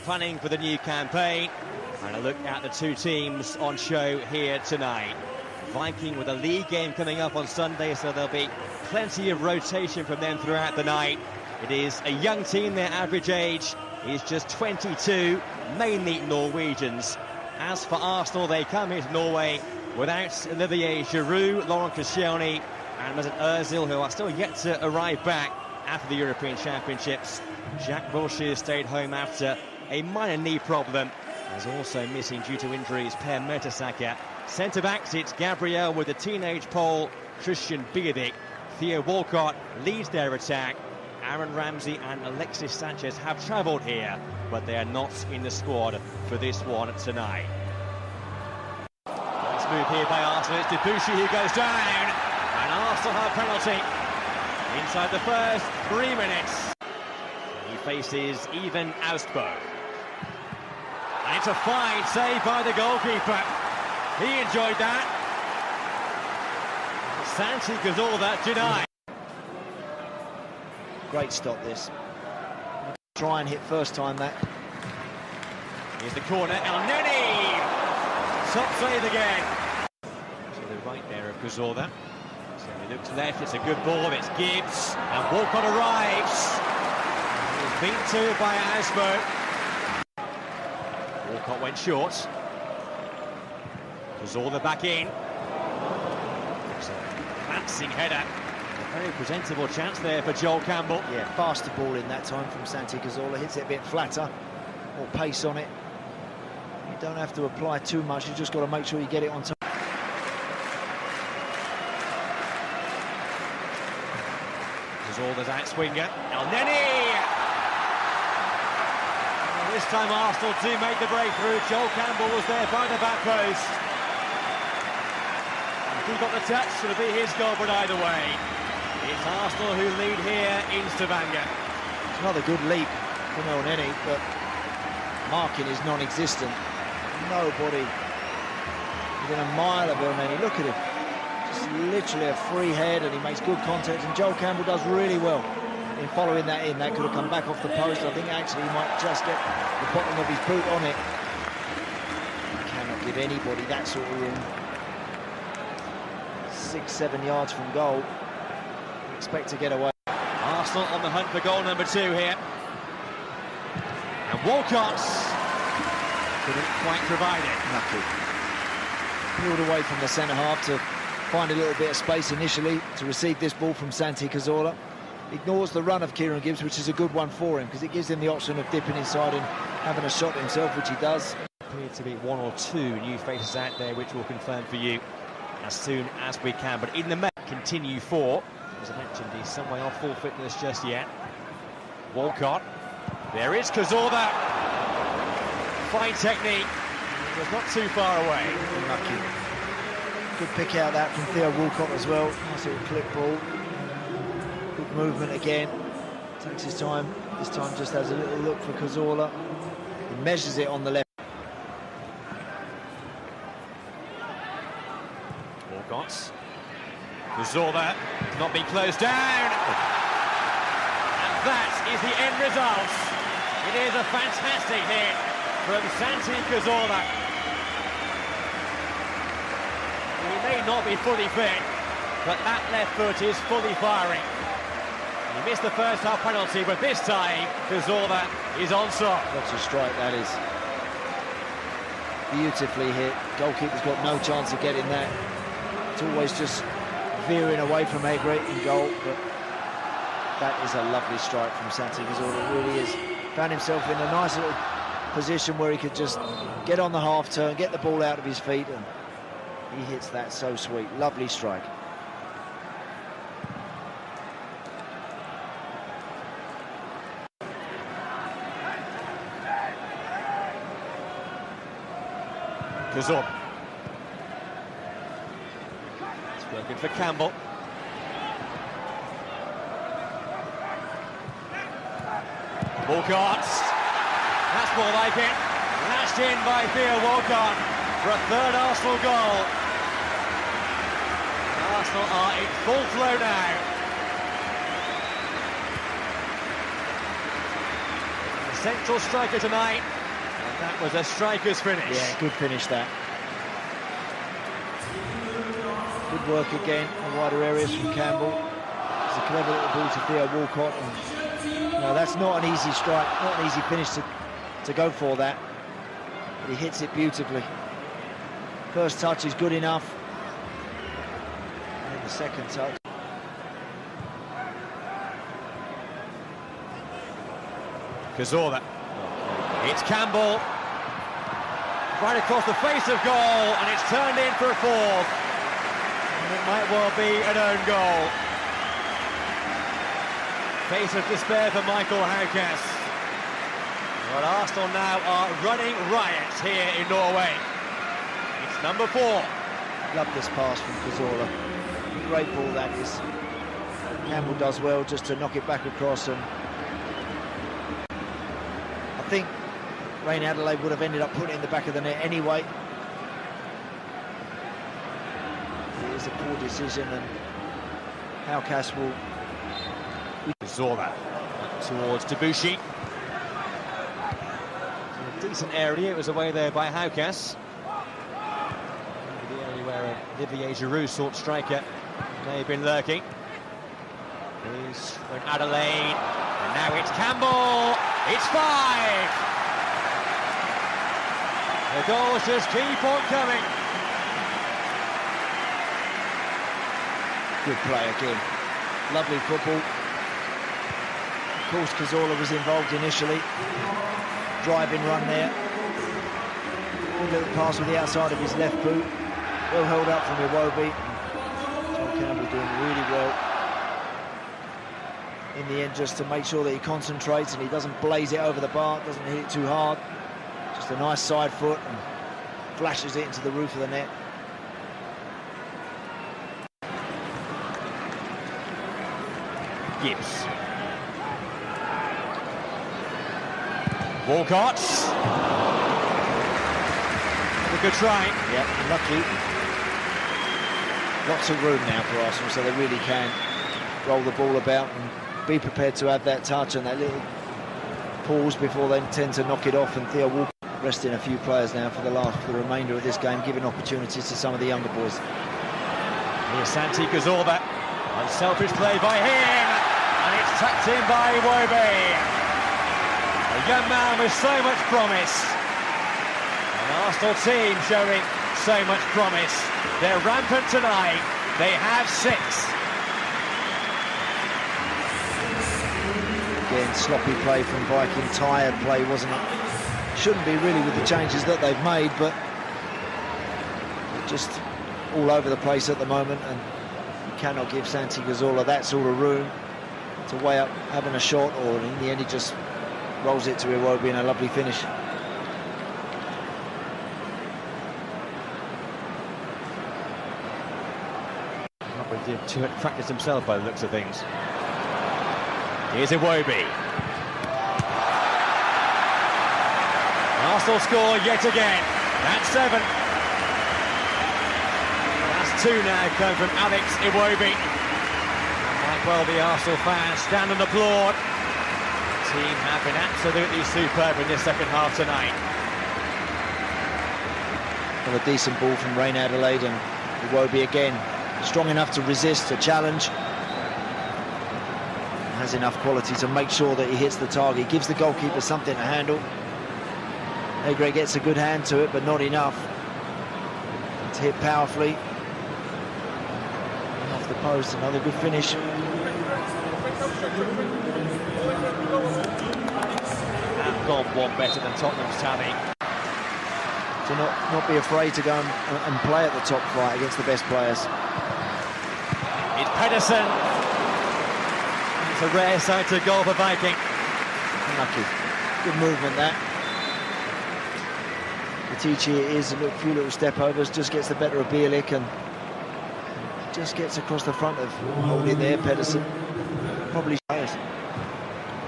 Planning for the new campaign, and a look at the two teams on show here tonight. Viking with a league game coming up on Sunday, so there'll be plenty of rotation from them throughout the night. It is a young team, their average age is just 22, mainly Norwegians. As for Arsenal, they come here to Norway without Olivier Giroud, Laurent Koscielny and Mesut Ozil, who are still yet to arrive back after the European Championships. Jack Wilshere stayed home after a minor knee problem. Is also missing due to injuries Per Mertesacker. Centre-backs, it's Gabriel with the teenage Pole, Christian Biedick. Theo Walcott leads their attack. Aaron Ramsey and Alexis Sanchez have travelled here, but they are not in the squad for this one tonight. Nice move here by Arsenal. It's Debussy who goes down, and Arsenal have a penalty inside the first 3 minutes. He faces Iven Austbo. And it's a fine save by the goalkeeper. He enjoyed that. Santi Cazorla denied. Great stop this. Try and hit first time that. Here's the corner, El Neni! Top save again. To the right there of Cazorla. So he looks left, it's a good ball, it's Gibbs. And Walcott arrives. He's beaten to by Austbo. Walcott went short. Cazorla back in. It's a glancing header. A very presentable chance there for Joel Campbell. Yeah, faster ball in that time from Santi Cazorla. Hits it a bit flatter, more pace on it. You don't have to apply too much, you just got to make sure you get it on time. Cazorla's outswinger. El Neni! This time Arsenal do make the breakthrough. Joel Campbell was there by the back post. If he got the touch, it'll be his goal, but either way, it's Arsenal who lead here in Stavanger. It's another good leap from El Neni, but marking is non-existent. Nobody within a mile of El Neni. Look at him. Just literally a free head, and he makes good contact, and Joel Campbell does really well in following that in. That could have come back off the post. I think actually he might just get the bottom of his boot on it. You cannot give anybody that sort of room. 6-7 yards from goal. Expect to get away. Arsenal on the hunt for goal number 2 here. And Walcott couldn't quite provide it. Lucky. Peeled away from the centre-half to find a little bit of space initially to receive this ball from Santi Cazorla. Ignores the run of Kieran Gibbs, which is a good one for him, because it gives him the option of dipping inside and having a shot himself, which he does. Appear to be 1 or 2 new faces out there, which we'll confirm for you as soon as we can. But in the match, continue for, as I mentioned, he's some way off full fitness just yet. Walcott. There is Cazorla. Fine technique. He was not too far away. Lucky. Good pick out that from Theo Walcott as well. Nice little clip ball. Good movement again. Takes his time. This time just has a little look for Cazorla. He measures it on the left. Walcott. Cazorla not being closed down. And that is the end result. It is a fantastic hit from Santi Cazorla. He may not be fully fit, but that left foot is fully firing. He missed the first half penalty, but this time Cazorla is on top. What a strike that is. Beautifully hit. Goalkeeper's got no chance of getting that. It's always just veering away from Egret in goal, but that is a lovely strike from Santi Cazorla. It really is. Found himself in a nice little position where he could just get on the half turn, get the ball out of his feet, and he hits that so sweet. Lovely strike. Cazorla. It's working for Campbell. Walcott. That's more like it. Lashed in by Theo Walcott for a third Arsenal goal. Arsenal are in full flow now. central striker tonight. And that was a striker's finish. Yeah, good finish that. Good work again in wider areas from Campbell. It's a clever little ball to Theo Walcott. And, that's not an easy strike, not an easy finish to go for that. But he hits it beautifully. First touch is good enough. And then the second touch. Cazorla. It's Campbell. Right across the face of goal, and it's turned in for a fourth. And it might well be an own goal. Face of despair for Michael Haukas. Well, Arsenal now are running riot here in Norway. It's number 4. Love this pass from Cazorla. Great ball that is. Campbell does well just to knock it back across, and I think Rain Adelaide would have ended up putting it in the back of the net anyway. It is a poor decision, and Haukas will... Zorba towards Debussy. A decent area, it was away there by Haukas. The area where Olivier Giroud sort striker may have been lurking. Here's from Adelaide, and now it's Campbell. It's 5. The goals just keep on coming. Good play again. Lovely football. Of course, Cazorla was involved initially. Driving run there. Good little pass with the outside of his left boot. Well held up from Iwobi. John Campbell doing really well. In the end, just to make sure that he concentrates and he doesn't blaze it over the bar, doesn't hit it too hard. Just a nice side foot and flashes it into the roof of the net. Gibbs. Walcott. A good try. Yeah, lucky. Lots of room now for Arsenal, so they really can roll the ball about and be prepared to have that touch and that little pause before they tend to knock it off. And Theo Walcott resting a few players now for the remainder of this game, giving opportunities to some of the younger boys. Here's Santi Cazorla. Unselfish play by him, and it's tucked in by Iwobi. A young man with so much promise. An Arsenal team showing so much promise. They're rampant tonight. They have 6. Again, sloppy play from Viking, tired play, wasn't it? Shouldn't be really with the changes that they've made, but just all over the place at the moment, and you cannot give Santi Cazorla that sort of room to weigh up having a shot, or in the end he just rolls it to Iwobi in a lovely finish. Probably did too much practice himself by the looks of things. Here's Iwobi. Arsenal score yet again. That's 7. That's 2 now come from Alex Iwobi. Might well the Arsenal fans stand and applaud. The team have been absolutely superb in this second half tonight. Well, a decent ball from Rain Adelaide, and Iwobi again strong enough to resist a challenge. Has enough quality to make sure that he hits the target. Gives the goalkeeper something to handle. Egre gets a good hand to it, but not enough. It's hit powerfully. And off the post, another good finish. Have gone one better than Tottenham's tally. To not be afraid to go and play at the top flight against the best players. It's Pedersen. It's a rare sight of goal for Viking. Unlucky. Good movement that. Letici is a few little step overs, just gets the better of Bielik and just gets across the front of holding there. Pedersen probably shows.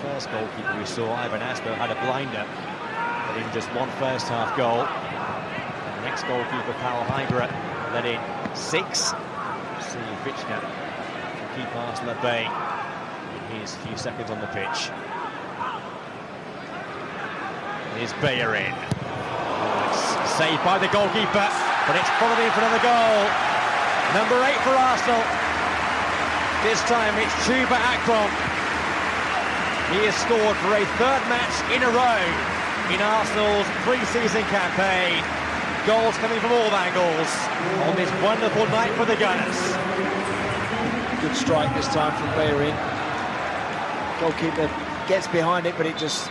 First goalkeeper we saw, Iven Austbo, had a blinder, but in just one first half goal. And the next goalkeeper, Paul Hybera, let in 6. See Vichner can keep Arsenal at bay in his few seconds on the pitch. Here's Bellerin. It's saved by the goalkeeper, but it's followed in front of the goal. Number 8 for Arsenal. This time it's Chuba Akpom. He has scored for a third match in a row in Arsenal's pre-season campaign. Goals coming from all angles on this wonderful night for the Gunners. Good strike this time from Bellerin. Goalkeeper gets behind it, but it just